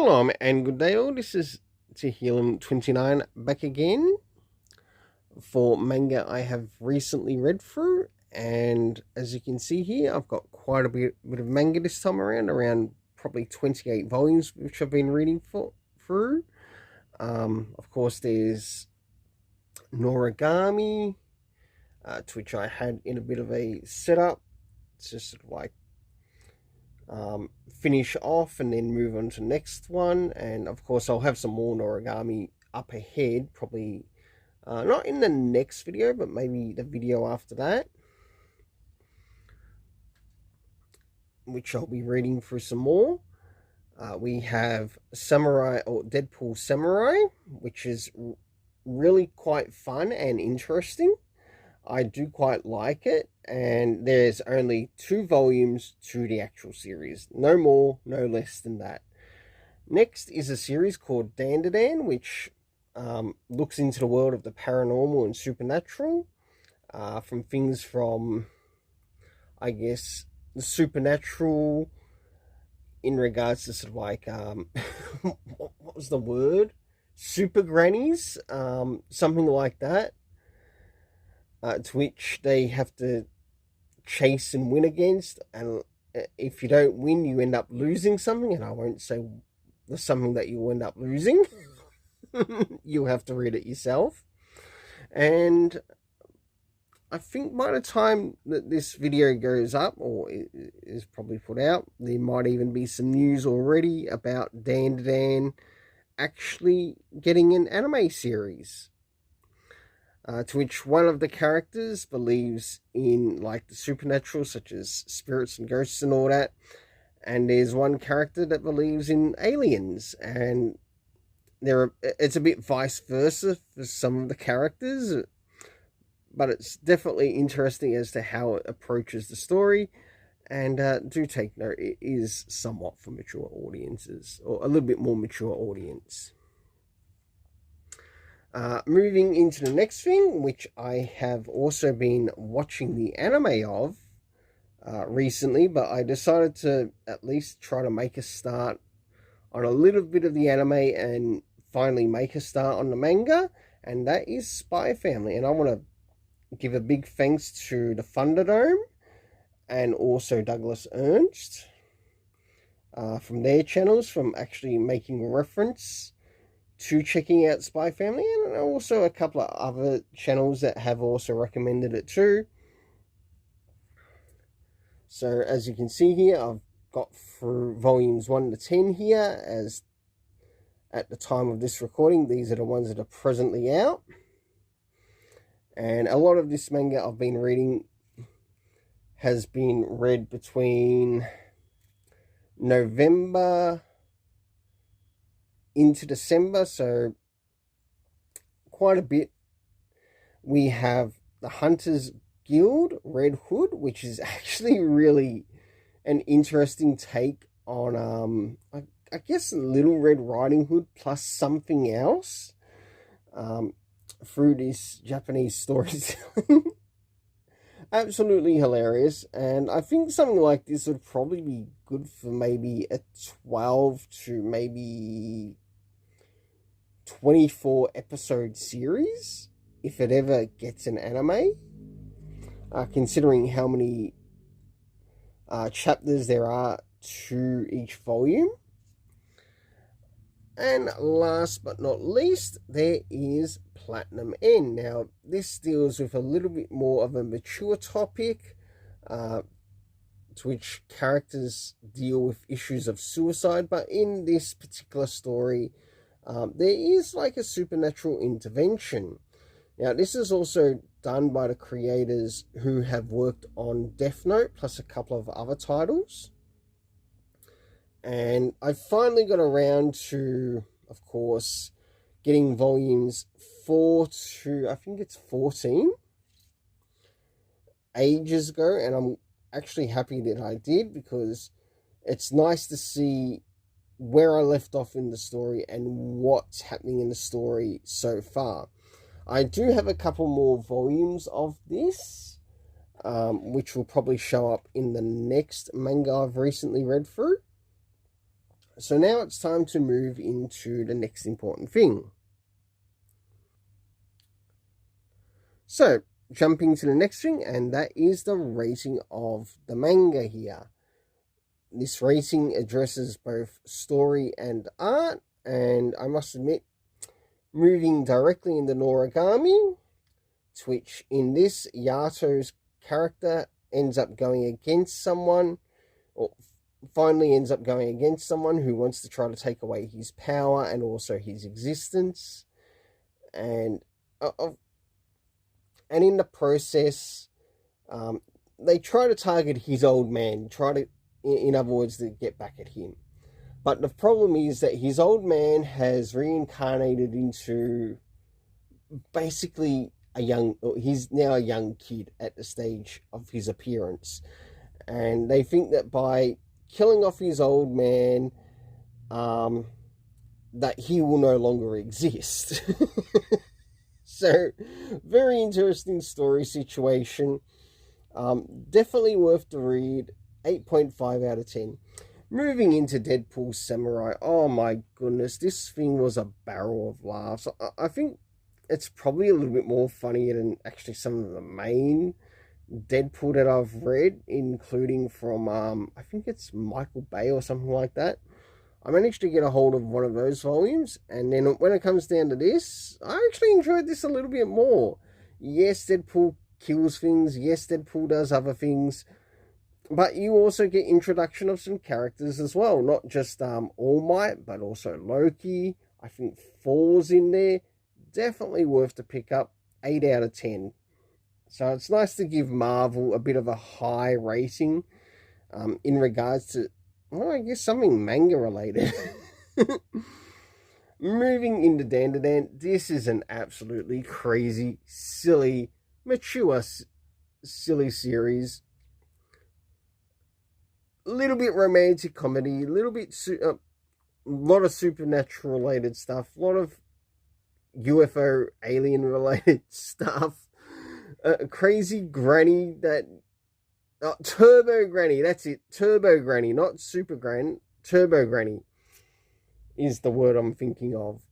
Shalom and good day all. This is Tehillim29 back again for manga I have recently read through. And as you can see here, I've got quite a bit of manga this time around probably 28 volumes, which I've been reading through. Of course, there's Noragami, to which I had in a bit of a setup. It's just sort of like finish off and then move on to the next one. And of course, I'll have some more Noragami up ahead, probably not in the next video, but maybe the video after that, which I'll be reading through some more. We have Samurai, or Deadpool Samurai, which is really quite fun and interesting. I do quite like it, and there's only 2 volumes to the actual series. No more, no less than that. Next is a series called Dandadan, which looks into the world of the paranormal and supernatural, from things from, I guess, the supernatural in regards to sort of like, what was the word? Super grannies, something like that. To which they have to chase and win against, and if you don't win, you end up losing something, and I won't say the something that you end up losing. You'll have to read it yourself. And I think by the time that this video goes up, or is probably put out, there might even be some news already about Dandadan actually getting an anime series. To which one of the characters believes in like the supernatural, such as spirits and ghosts and all that. And there's one character that believes in aliens, and it's a bit vice versa for some of the characters, but it's definitely interesting as to how it approaches the story. And do take note, it is somewhat for mature audiences, or a little bit more mature audience. Moving into the next thing, which I have also been watching the anime of recently, but I decided to at least try to make a start on a little bit of the anime and finally make a start on the manga, and that is Spy Family. And I want to give a big thanks to the Thunderdome and also Douglas Ernst from their channels, from actually making reference to checking out Spy Family, and also a couple of other channels that have also recommended it too. So as you can see here, I've got through volumes 1 to 10 here, as at the time of this recording. These are the ones that are presently out. And a lot of this manga I've been reading has been read between November into December, so quite a bit. We have the Hunters Guild Red Hood, which is actually really an interesting take on I guess Little Red Riding Hood plus something else through this Japanese storytelling. Absolutely hilarious, and I think something like this would probably be good for maybe a 12 to maybe 24 episode series, if it ever gets an anime, considering how many chapters there are to each volume. And last but not least, there is Platinum End. Now, this deals with a little bit more of a mature topic, to which characters deal with issues of suicide, but in this particular story, there is like a supernatural intervention. Now, this is also done by the creators who have worked on Death Note, plus a couple of other titles. And I finally got around to, of course, getting volumes 4 to, I think it's 14, ages ago. And I'm actually happy that I did, because it's nice to see where I left off in the story and what's happening in the story so far. I do have a couple more volumes of this, which will probably show up in the next manga I've recently read through. So now it's time to move into the next important thing. So, jumping to the next thing, and that is the rating of the manga here. This rating addresses both story and art, and I must admit, moving directly into Noragami, to which in this, Yato's character ends up going against someone, or finally ends up going against someone who wants to try to take away his power and also his existence. And in the process, they try to target his old man, in other words, to get back at him. But the problem is that his old man has reincarnated into basically he's now a young kid at the stage of his appearance. And they think that by killing off his old man, that he will no longer exist. So, very interesting story situation. Definitely worth the read. 8.5 out of 10. Moving into Deadpool Samurai. Oh my goodness, this thing was a barrel of laughs. I think it's probably a little bit more funnier than actually some of the main Deadpool that I've read, including from, I think it's Michael Bay or something like that. I managed to get a hold of one of those volumes, and then when it comes down to this, I actually enjoyed this a little bit more. Yes, Deadpool kills things. Yes, Deadpool does other things. But you also get introduction of some characters as well. Not just All Might, but also Loki. I think Thor's in there. Definitely worth to pick up. 8 out of 10. So it's nice to give Marvel a bit of a high rating in regards to, well, I guess something manga related. Moving into Dandadan, this is an absolutely crazy, silly, mature, silly series. A little bit romantic comedy, a little bit, a lot of supernatural related stuff, a lot of UFO alien related stuff. Crazy granny that... Turbo Granny, that's it. Turbo Granny, not Super Gran. Turbo Granny is the word I'm thinking of.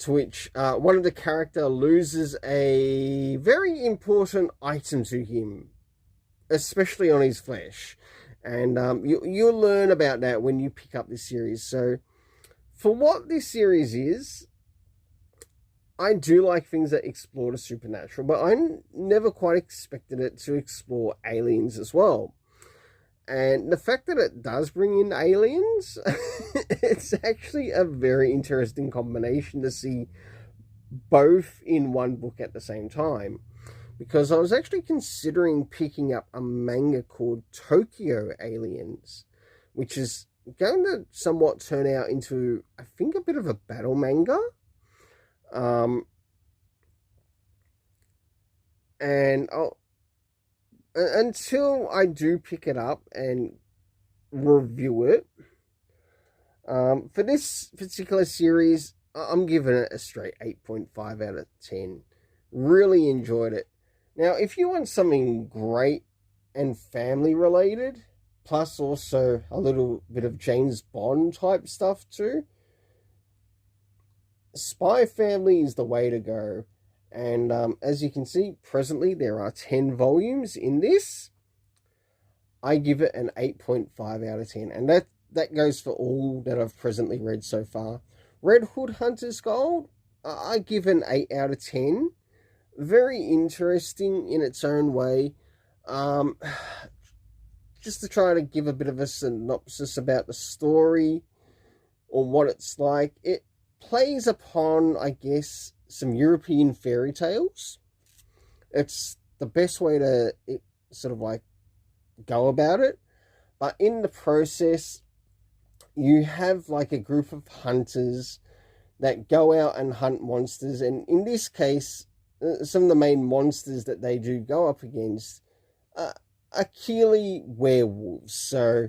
To which one of the character loses a very important item to him, especially on his flesh. And you'll learn about that when you pick up this series. So, for what this series is, I do like things that explore the supernatural, but I never quite expected it to explore aliens as well. And the fact that it does bring in aliens, it's actually a very interesting combination to see both in one book at the same time. Because I was actually considering picking up a manga called Tokyo Aliens, which is going to somewhat turn out into, I think, a bit of a battle manga. And until I do pick it up and review it, for this particular series, I'm giving it a straight 8.5 out of 10. Really enjoyed it. Now, if you want something great and family related, plus also a little bit of James Bond type stuff too, Spy Family is the way to go. And as you can see, presently there are 10 volumes in this. I give it an 8.5 out of 10. And that goes for all that I've presently read so far. Red Hood Hunter's Gold, I give an 8 out of 10. Very interesting in its own way. Just to try to give a bit of a synopsis about the story or what it's like. It plays upon, I guess, some European fairy tales. It's the best way to sort of like go about it. But in the process, you have like a group of hunters that go out and hunt monsters. And in this case, some of the main monsters that they do go up against are clearly werewolves. So,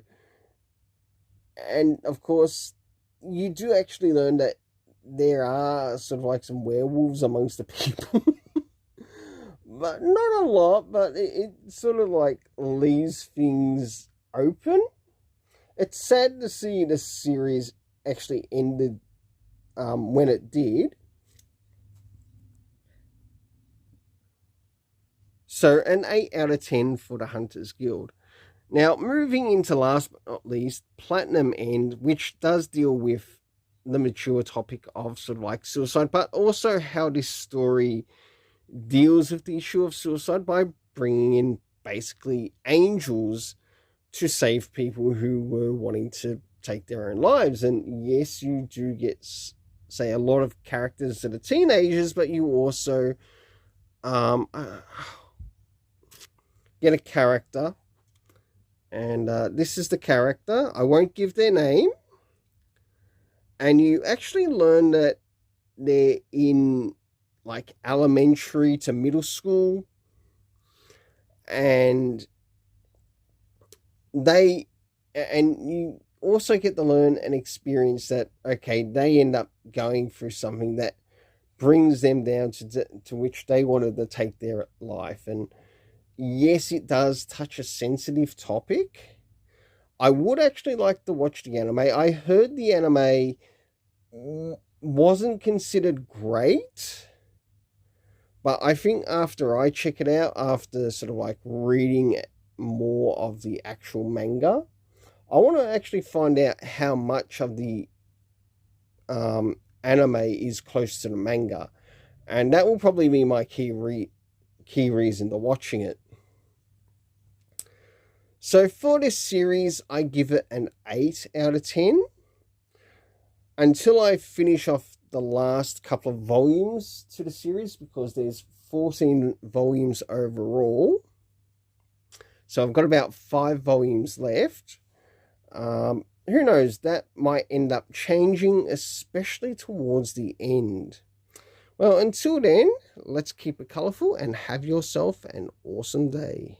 and of course, you do actually learn that there are sort of like some werewolves amongst the people. But not a lot, but it sort of like leaves things open. It's sad to see the series actually ended when it did. So an 8 out of 10 for the Hunters Guild. Now, moving into last but not least, Platinum End, which does deal with the mature topic of sort of like suicide, but also how this story deals with the issue of suicide by bringing in basically angels to save people who were wanting to take their own lives. And yes, you do get, say, a lot of characters that are teenagers, but you also get a character. And this is the character. I won't give their name. And you actually learn that they're in like elementary to middle school. And you also get to learn and experience that, okay, they end up going through something that brings them down to which they wanted to take their life. And yes, it does touch a sensitive topic. I would actually like to watch the anime. I heard the anime wasn't considered great, but I think after I check it out, after sort of like reading more of the actual manga, I want to actually find out how much of the anime is close to the manga, and that will probably be my key reason to watching it. So for this series, I give it an 8 out of 10. Until I finish off the last couple of volumes to the series, because there's 14 volumes overall. So I've got about 5 volumes left. Who knows, that might end up changing, especially towards the end. Well, until then, let's keep it colourful and have yourself an awesome day.